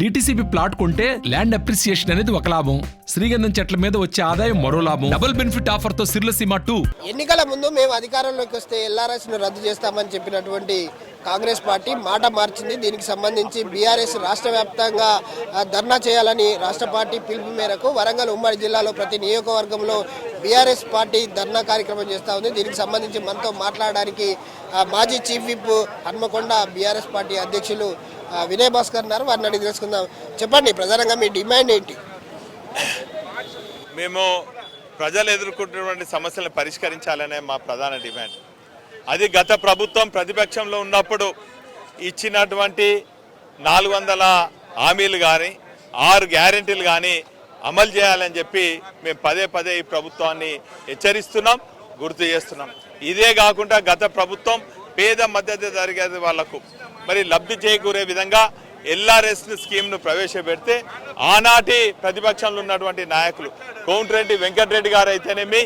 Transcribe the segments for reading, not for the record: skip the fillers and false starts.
DTCP plot కొంటే land appreciation అనేది ఒక లాభం, శ్రీగంధం చెట్ల మీద వచ్చే ఆదాయం మరో లాభం. డబుల్ బెనిఫిట్ ఆఫర్ తో సిర్లసీమ 2. ఎన్నికల ముందు మేము అధికారంలోకి వస్తే ఎల్ఆర్ఎస్ ను రద్దు చేస్తామని చెప్పినటువంటి కాంగ్రెస్ పార్టీ మాట మార్చింది. దీనికి సంబంధించి బీఆర్ఎస్ రాష్ట్ర వ్యాప్తంగా ధర్నా చేయాలని రాష్ట్ర పార్టీ పిలుపు మేరకు వరంగల్ ఉమ్మడి జిల్లాలో ప్రతి నియోజకవర్గంలో బీఆర్ఎస్ పార్టీ ధర్నా కార్యక్రమం చేస్తూ ఉంది. దీనికి సంబంధించి మనతో మాట్లాడడానికి మాజీ chief whip Hanamkonda BRS party అధ్యక్షులు వినయ్ భాస్కర్ ఉన్నారు. వారిని అడిగి తెలుసుకుందాం. చెప్పండి, ప్రధానంగా మీ డిమాండ్ ఏంటి? మేము ప్రజలు ఎదుర్కొంటున్నటువంటి సమస్యలను పరిష్కరించాలనే మా ప్రధాన డిమాండ్. అది గత ప్రభుత్వం ప్రతిపక్షంలో ఉన్నప్పుడు ఇచ్చినటువంటి 400 హామీలు కానీ 6 గ్యారెంటీలు కానీ అమలు చేయాలని చెప్పి మేము పదే పదే ఈ ప్రభుత్వాన్ని హెచ్చరిస్తున్నాం, గుర్తు చేస్తున్నాం. ఇదే కాకుండా గత ప్రభుత్వం పేద మధ్య తరగతి వాళ్లకు మరి లబ్ధి చేకూరే విధంగా ఎల్ఆర్ఎస్ స్కీమ్ను ప్రవేశపెడితే ఆనాటి ప్రతిపక్షంలో ఉన్నటువంటి నాయకులు కోమటిరెడ్డి వెంకటరెడ్డి గారు అయితేనేమి,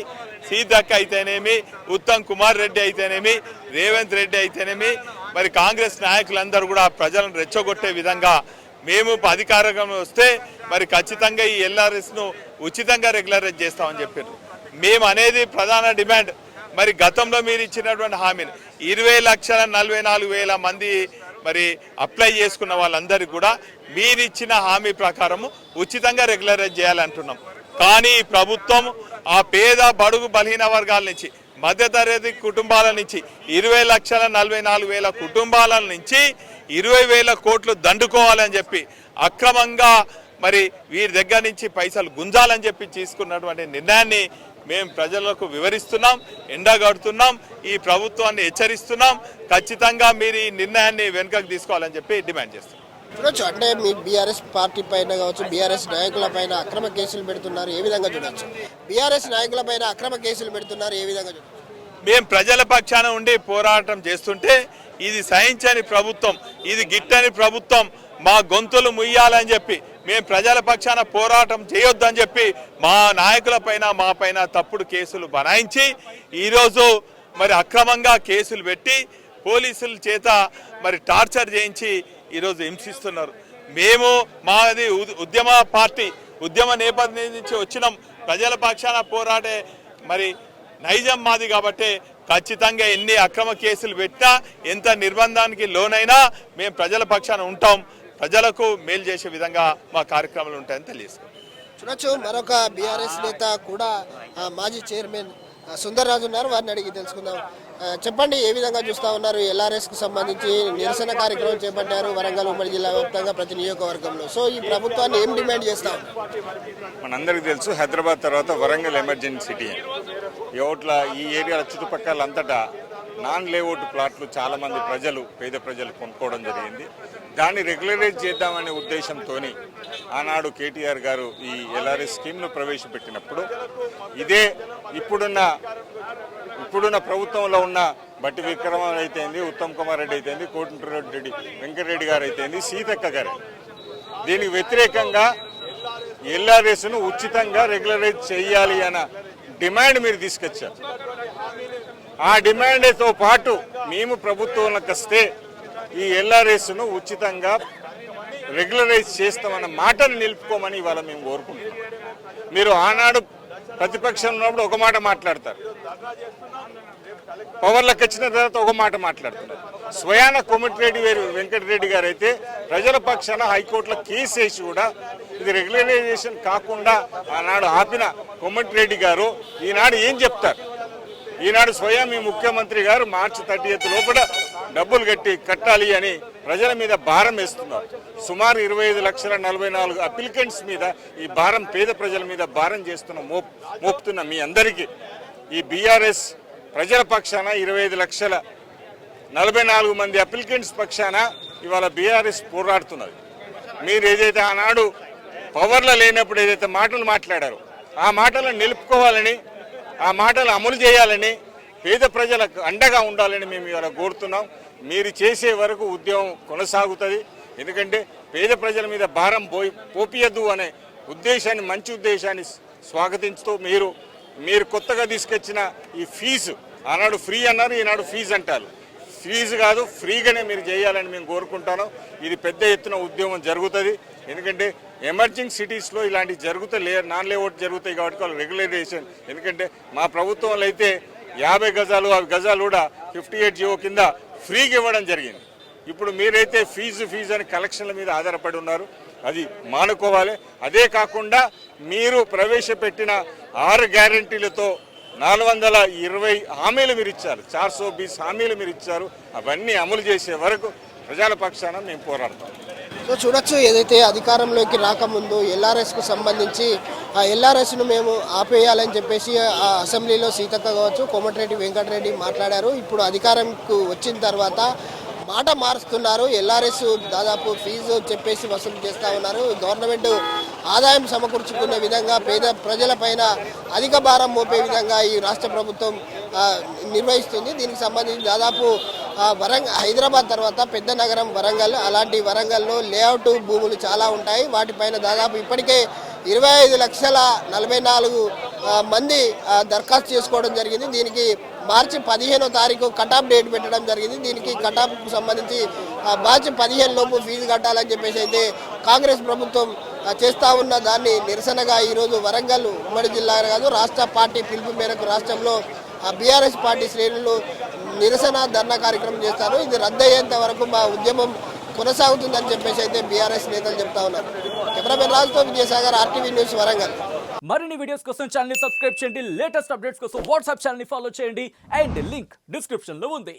సీతక్క అయితేనేమి, ఉత్తమ్ కుమార్ రెడ్డి అయితేనేమి, రేవంత్ రెడ్డి అయితేనేమి, మరి కాంగ్రెస్ నాయకులందరూ కూడా ప్రజలను రెచ్చగొట్టే విధంగా మేము అధికారంలో వస్తే మరి ఖచ్చితంగా ఈ ఎల్ఆర్ఎస్ను ఉచితంగా రెగ్యులరైజ్ చేస్తామని చెప్పారు. మేము అనేది ప్రధాన డిమాండ్. మరి గతంలో మీరు ఇచ్చినటువంటి హామీని 20,44,000 మంది మరి అప్లై చేసుకున్న వాళ్ళందరికీ కూడా మీరు ఇచ్చిన హామీ ప్రకారము ఉచితంగా రెగ్యులరైజ్ చేయాలంటున్నాం. కానీ ప్రభుత్వం ఆ పేద బడుగు బలహీన వర్గాల నుంచి, మధ్యతరగతి కుటుంబాల నుంచి 20,44,000 కుటుంబాల నుంచి 20,000 కోట్లు దండుకోవాలని చెప్పి అక్రమంగా మరి వీరి దగ్గర నుంచి పైసలు గుంజాలని చెప్పి తీసుకున్నటువంటి నిర్ణయాన్ని మేము ప్రజలకు వివరిస్తున్నాం, ఎండగడుతున్నాం, ఈ ప్రభుత్వాన్ని హెచ్చరిస్తున్నాం. ఖచ్చితంగా మీరు ఈ నిర్ణయాన్ని వెనుకకు తీసుకోవాలని చెప్పి డిమాండ్ చేస్తున్నాం. చూడొచ్చు, అంటే మీ బీఆర్ఎస్ పార్టీ పైన కావచ్చు, బీఆర్ఎస్ నాయకుల పైన అక్రమ కేసులు పెడుతున్నారు, ఏ విధంగా చూడొచ్చు? బీఆర్ఎస్ నాయకుల పైన అక్రమ కేసులు పెడుతున్నారు, ఏ విధంగా చూడొచ్చు? మేము ప్రజల పక్షాన ఉండి పోరాటం చేస్తుంటే ఇది సహించని ప్రభుత్వం, ఇది గిట్టని ప్రభుత్వం, మా గొంతులు ముయ్యాలని చెప్పి మేము ప్రజల పక్షాన పోరాటం చేయొద్దని చెప్పి మా నాయకుల పైన మా పైన తప్పుడు కేసులు బనాయించి ఈరోజు మరి అక్రమంగా కేసులు పెట్టి పోలీసుల చేత మరి టార్చర్ చేయించి ఈరోజు హింసిస్తున్నారు. మేము మాది ఉద్యమ పార్టీ, ఉద్యమ నేపథ్యం నుంచి వచ్చినాం, ప్రజల పక్షాన పోరాడే మరి నైజం మాది కాబట్టి ఖచ్చితంగా ఎన్ని అక్రమ కేసులు పెట్టినా, ఎంత నిర్బంధానికి లోనైనా మేము ప్రజల పక్షాన ఉంటాం. ప్రజలకు మేలు చేసే విధంగా మా కార్యక్రమాలు ఉంటాయని తెలియజేస్తాం. చూడొచ్చు, మరొక బీఆర్ఎస్ నేత కూడా మాజీ చైర్మన్ సుందర్రాజు ఉన్నారు. వారిని అడిగి తెలుసుకుందాం. చెప్పండి, ఏ విధంగా చూస్తూ ఉన్నారు? ఎల్ఆర్ఎస్ కు సంబంధించి నిరసన కార్యక్రమం చేపట్టారు వరంగల్ ఉమ్మడి జిల్లా వ్యాప్తంగా ప్రతి నియోజకవర్గంలో. సో ఈ ప్రభుత్వాన్ని ఏం డిమాండ్ చేస్తా ఉన్నారు? మనందరికీ తెలుసు, హైదరాబాద్ తర్వాత వరంగల్ ఎమర్జెన్సీ సిటీ. ఈ ఏరియా చుట్టుపక్కల అంతటా నాన్ లేఅవుట్ ప్లాట్లు చాలా మంది ప్రజలు, పేద ప్రజలు కొనుక్కోవడం జరిగింది. దాన్ని రెగ్యులరైజ్ చేద్దామనే ఉద్దేశంతో ఆనాడు కేటీఆర్ గారు ఈ ఎల్ఆర్ఎస్ స్కీమ్ను ప్రవేశపెట్టినప్పుడు ఇదే ఇప్పుడున్న ప్రభుత్వంలో ఉన్న బట్టి విక్రమార్క అయితేంది, ఉత్తమ్ కుమార్ రెడ్డి అయితేంది, కోమటిరెడ్డి వెంకటరెడ్డి గారు అయితేంది, సీతక్క గారు, దీనికి వ్యతిరేకంగా ఎల్ఆర్ఎస్ను ఉచితంగా రెగ్యులరైజ్ చేయాలి అన్న డిమాండ్ మీరు తీసుకొచ్చారు. ఆ డిమాండ్తో పాటు మేము ప్రభుత్వంలోకి వస్తే ఈ ఎల్ఆర్ఎస్ను ఉచితంగా రెగ్యులరైజ్ చేస్తామన్న మాటను నిలుపుకోమని ఇవాళ మేము కోరుకుంటున్నాం. మీరు ఆనాడు ప్రతిపక్షంలో ఉన్నప్పుడు ఒక మాట మాట్లాడతారు, పవర్లకు వచ్చిన తర్వాత ఒక మాట మాట్లాడుతున్నారు. స్వయాన కోమటిరెడ్డి వెంకటరెడ్డి గారు అయితే ప్రజల పక్షాన హైకోర్టులో కేసు వేసి కూడా ఇది రెగ్యులరైజేషన్ కాకుండా ఆనాడు ఆపిన కోమటిరెడ్డి గారు ఈనాడు ఏం చెప్తారు? ఈనాడు స్వయం మీ ముఖ్యమంత్రి గారు మార్చి 30 లోపల డబ్బులు కట్టాలి అని ప్రజల మీద భారం వేస్తున్నారు. సుమారు 25,44,000 అప్లికెంట్స్ మీద ఈ భారం, పేద ప్రజల మీద భారం మోపుతున్న మీ అందరికీ ఈ బీఆర్ఎస్ ప్రజల పక్షాన 25,44,000 మంది అప్లికెంట్స్ పక్షాన ఇవాళ బీఆర్ఎస్ పోరాడుతున్నది. మీరు ఏదైతే ఆనాడు పవర్లో లేనప్పుడు ఏదైతే మాటలు మాట్లాడారో ఆ మాటలను నిలుపుకోవాలని, ఆ మాటలు అమలు చేయాలని, పేద ప్రజలకు అండగా ఉండాలని మేము ఇవాళ కోరుతున్నాం. మీరు చేసే వరకు ఉద్యమం కొనసాగుతుంది. ఎందుకంటే పేద ప్రజల మీద భారం పోపియద్దు అనే ఉద్దేశాన్ని, మంచి ఉద్దేశాన్ని స్వాగతించుతూ మీరు కొత్తగా తీసుకొచ్చిన ఈ ఫీజు, ఆనాడు ఫ్రీ అన్నారు, ఈనాడు ఫీజు అంటారు. ఫీజు కాదు, ఫ్రీగానే మీరు చేయాలని మేము కోరుకుంటాను. ఇది పెద్ద ఎత్తున ఉద్యమం జరుగుతుంది. ఎందుకంటే ఎమర్జింగ్ సిటీస్లో ఇలాంటివి జరుగుతాయి, నాన్ లేఅవుట్ జరుగుతాయి కాబట్టి వాళ్ళు రెగ్యులరైజేషన్. ఎందుకంటే మా ప్రభుత్వంలో అయితే 50 గజాలు 5 గజాలు కూడా 58 జీవో కింద ఫ్రీగా ఇవ్వడం జరిగింది. ఇప్పుడు మీరైతే ఫీజు అని కలెక్షన్ల మీద ఆధారపడి ఉన్నారు, అది మానుకోవాలి. అదే కాకుండా మీరు ప్రవేశపెట్టిన 6 గ్యారంటీలతో 420 హామీలు మీరు ఇచ్చారు, 420 హామీలు మీరు ఇచ్చారు. అవన్నీ అమలు చేసే వరకు ప్రజల పక్షాన మేము పోరాడతాం. సో చూడొచ్చు, ఏదైతే అధికారంలోకి రాకముందు ఎల్ఆర్ఎస్కు సంబంధించి ఆ ఎల్ఆర్ఎస్ను మేము ఆపేయాలని చెప్పేసి ఆ అసెంబ్లీలో సీతక్క కావచ్చు, కోమటిరెడ్డి వెంకటరెడ్డి మాట్లాడారు. ఇప్పుడు అధికారంకు వచ్చిన తర్వాత మాట మారుస్తున్నారు. ఎల్ఆర్ఎస్ దాదాపు ఫీజు చెప్పేసి వసూలు చేస్తూ ఉన్నారు. గవర్నమెంట్ ఆదాయం సమకూర్చుకునే విధంగా పేద ప్రజలపైన అధిక భారం మోపే విధంగా ఈ రాష్ట్ర ప్రభుత్వం నిర్వహిస్తుంది. దీనికి సంబంధించి దాదాపు హైదరాబాద్ తర్వాత పెద్ద నగరం వరంగల్, అలాంటి వరంగల్లో లేఅవుట్ భూములు చాలా ఉంటాయి. వాటిపైన దాదాపు ఇప్పటికే 25,44,000 మంది దరఖాస్తు చేసుకోవడం జరిగింది. దీనికి మార్చి 15వ తారీఖు కటాఫ్ డేట్ పెట్టడం జరిగింది. దీనికి కటాఫ్కు సంబంధించి మార్చి 15 లోపు ఫీజు కట్టాలని చెప్పేసి అయితే కాంగ్రెస్ ప్రభుత్వం చేస్తూ ఉన్న దాన్ని నిరసనగా ఈరోజు వరంగల్ ఉమ్మడి జిల్లా కాదు రాష్ట్ర పార్టీ పిలుపు మేరకు రాష్ట్రంలో బీఆర్ఎస్ పార్టీ శ్రేణులు నిరసన ధర్నా కార్యక్రమం చేస్తారు. ఇది రద్దయ్యేంత వరకు మా ఉద్యమం కొనసాగుతుందని చెప్పేసి అయితే బీఆర్ఎస్ నేతలు చెప్తా ఉన్నారు. కెమెరామెన్ రాజుతో విజయసాగర్, RTV న్యూస్, వరంగల్. మరిన్ని వీడియోస్ కోసం ఛానల్ ని సబ్స్క్రైబ్ చేయండి, లేటెస్ట్ అప్డేట్స్ కోసం వాట్సాప్ ఛానల్ ని ఫాలో చేయండి అండ్ లింక్ డిస్క్రిప్షన్ లో ఉంది.